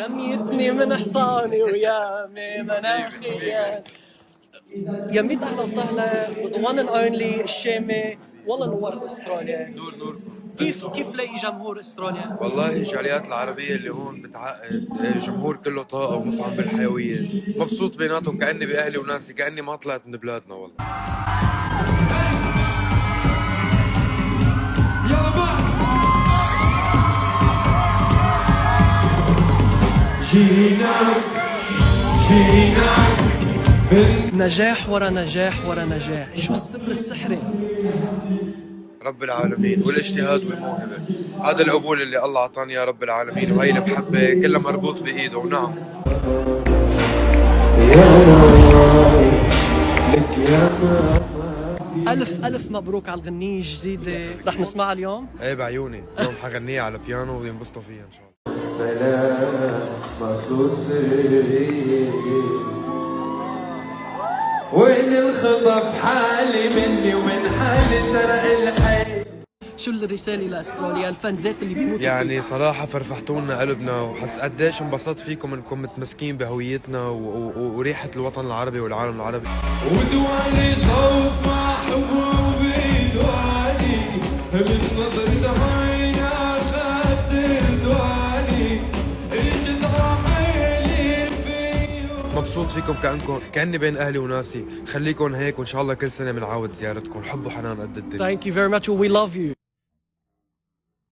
رميتني من حصاني ويامي مناخية. يا ميت اهلا وسهلا with the one and only الشامي. والله نورت استراليا. نور. كيف لاقي جمهور استراليا؟ والله الجاليات العربية اللي هون بتعقد، جمهور كله طاقة ومفعم بالحيوية، مبسوط بيناتهم كأني بأهلي وناسي، كأني ما طلعت من بلادنا والله. نجاح ورا نجاح ورا نجاح، شو السر السحري؟ رب العالمين والاجتهاد والموهبة، هذا القبول اللي الله أعطاني يا رب العالمين، وهي المحبة كلها مربوط بإيده. ونعم ألف مبروك على الغنية الجديدة، رح نسمعها اليوم؟ ايه بعيوني، اليوم حغنيها على بيانو وينبسطوا فيها إن شاء الله. وين الخطف حالي مني ومن حالي سرق الحي. شو الرسالة لأستراليا الفانزات اللي بيموتوا يعني صراحة فرفحتونا قلبنا، وحس قديش انبسطت فيكم انكم متمسكين بهويتنا وريحة الوطن العربي والعالم العربي. ودواني صوت مع حبوبي دواني من نظرة عينا خاطر دواني ايش ضاحيلي فيه. مبسوط فيكم كأني بين أهلي وناسي. خليكم هيك وإن شاء الله كل سنة بنعاود زيارتكم. حب وحنان قد الدنيا. Thank you very much and we love you.